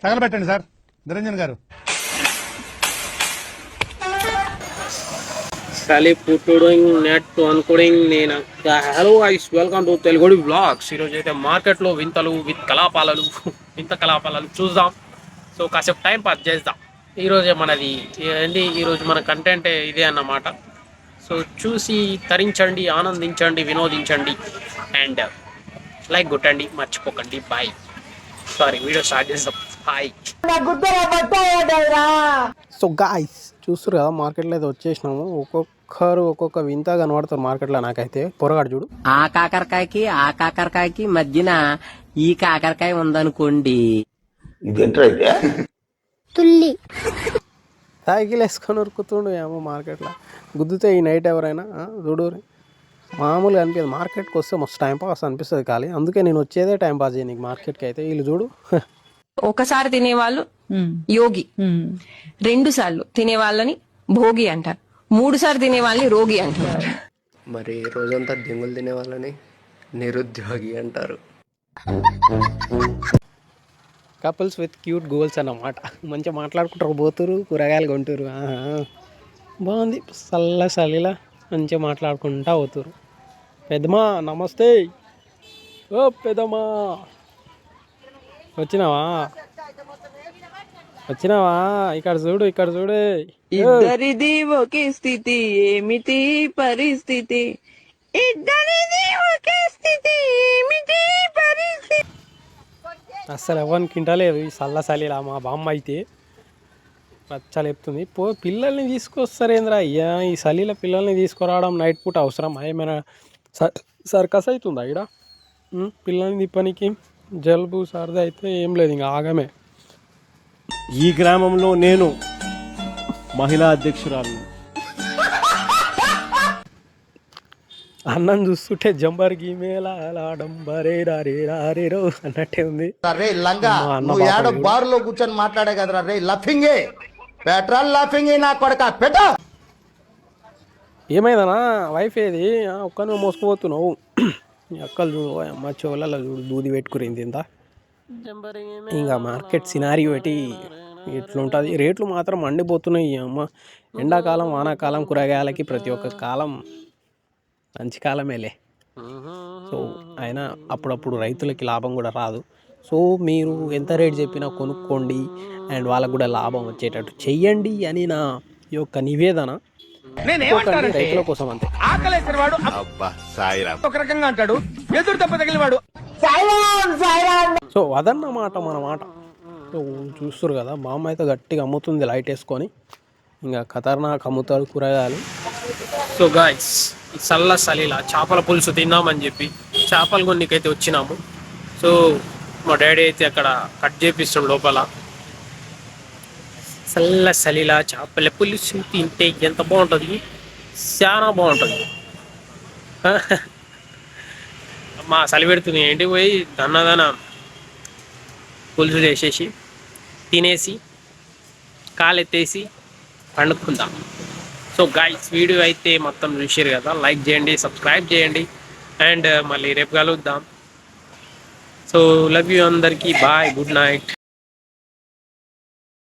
తగలబెట్టండి sir Niranjan గారు. ఖాళీ పుట్టుడింగ్ నెట్ అనుకోడింగ్ నేను. Hello guys, welcome to Telugu blogs. ఈరోజు అయితే మార్కెట్లో వింతలు వింత కలాపాలను చూద్దాం. సో కాసేపు టైం పాస్ చేద్దాం. ఈరోజే మనది ఏంటి, ఈరోజు మన కంటెంట్ ఇదే అన్నమాట. సో చూసి తరించండి, ఆనందించండి, వినోదించండి అండ్ లైక్ కొట్టండి, మర్చిపోకండి. బాయ్. సారీ, వీడియో స్టార్ట్ చేద్దాం. హాయ్. సో గాయ్స్, చూస్తారు కదా మార్కెట్లో అయితే వచ్చేసినాము. ఒక్కొక్క వింత కనబడతారు మార్కెట్లో. నాకైతే పొరగాడు చూడు, ఆ కాకరకాయకి మధ్యన ఈ కాకరకాయ ఉందనుకోండి. తుల్లి సైకిల్ వేసుకొని ఉరుకుతుండు ఏమో మార్కెట్లో. గుద్దుతే ఈ నైట్ ఎవరైనా చూడు మామూలుగా అనిపించదు. మార్కెట్కి వస్తే మస్తు టైంపాస్ అనిపిస్తుంది ఖాళీ. అందుకే నేను వచ్చేదే టైంపాస్ చేయడానికి మార్కెట్కి. అయితే వీళ్ళు చూడు, ఒకసారి తినేవాళ్ళు యోగి, 2 సార్లు తినే వాళ్ళని భోగి అంటారు, 3 సార్లు తినే వాళ్ళని రోగి అంటారు. మరి రోజంతా దెంగులు తినే వాళ్ళని నిరుద్యోగి అంటారు. కపుల్స్ విత్ క్యూట్ గోల్స్ అన్నమాట. మంచిగా మాట్లాడుకుంటారు, పోతురు, కూరగాయలు కొంటారు. బాగుంది, చలిలా మంచిగా మాట్లాడుకుంటా పోతురు. పెద్దమ్మా నమస్తే. ఓ పెద్దమ్మా, వచ్చినావా? ఇక్కడ చూడు, ఇద్దరిది ఒకే స్థితి, ఏమిటి పరిస్థితి? ఇద్దరిది ఒకే స్థితి, ఏమిటి పరిస్థితి? అస్సలు ఎవరిని కింటలేదు ఈ చలిలా. మా బామ్మ అయితే పచ్చలు చెప్తుంది, పిల్లల్ని తీసుకొస్తారేంద్రా అయ్యా ఈ చలిలో? పిల్లల్ని తీసుకురావడం నైట్ పూట అవసరం? ఏమైనా సర్కస్ అవుతుందా ఇక్కడ? పిల్లల్ని తిప్పనికి జలుబు సర్ది అయితే ఏం లేదు, ఇంకా ఆగమే. ఈ గ్రామంలో నేను మహిళా అధ్యక్షురాలు. అన్నం చూస్తుంటే జంబర్కి మేళాడంబరే రారే రారేరో అన్నట్టే ఉంది. బారులో కూర్చొని మాట్లాడే కదరా రే, లఫింగే పెట్రోల్ లఫింగే నా కొడక పెట్ట. ఏమైందనా వైఫ్ ఏది? ఒక్కనే మోసుకుపోతున్నావు. అక్కలు చూడు, అమ్మ చెవులలో చూడు దూది పెట్టుకురింది ఇంత. ఇంకా మార్కెట్ సినారీ పెట్టి ఇట్లుంటుంది. రేట్లు మాత్రం మండిపోతున్నాయి అమ్మ. ఎండాకాలం, వానాకాలం కూరగాయలకి ప్రతి ఒక్క కాలం మంచి కాలమేలే. సో అయినా అప్పుడప్పుడు రైతులకి లాభం కూడా రాదు. సో మీరు ఎంత రేట్ చెప్పినా కొనుక్కోండి అండ్ వాళ్ళకు కూడా లాభం వచ్చేటట్టు చెయ్యండి అని నా యొక్క నివేదన. రైతుల కోసం అంతే. ఆకలేసినవాడు ఒక రకంగా అంటాడు, ఎదురు దెబ్బ తగిలివాడు. సో అదన్నమాట మన మాట. సో చూస్తారు కదా, మా అమ్మ అయితే గట్టిగా అమ్ముతుంది లైట్ వేసుకొని. ఇంకా ఖతర్నాక్ అమ్ముతాడు కూరగాయలు. సో గాయ్స్, చలిలా చేపల పులుసు తిన్నామని చెప్పి చేపలు కొన్నికైతే వచ్చినాము. సో మా డాడీ అయితే అక్కడ కట్ చేపిస్తాడు లోపల. చలిలా చేపల పులుసు తింటే ఎంత బాగుంటుంది, చాలా బాగుంటుంది. మా చలి పెడుతుంది, ఏంటి పోయి దన్నదన పులుసు చేసేసి తినేసి కాలెత్తేసి పండుకుందాం. సో గైస్, వీడియో అయితే మొత్తం చూసారు కదా, లైక్ చేయండి, సబ్స్క్రైబ్ చేయండి అండ్ మళ్ళీ రేపు కలుద్దాం. సో లవ్ యూ అందరికీ, బాయ్, గుడ్ నైట్.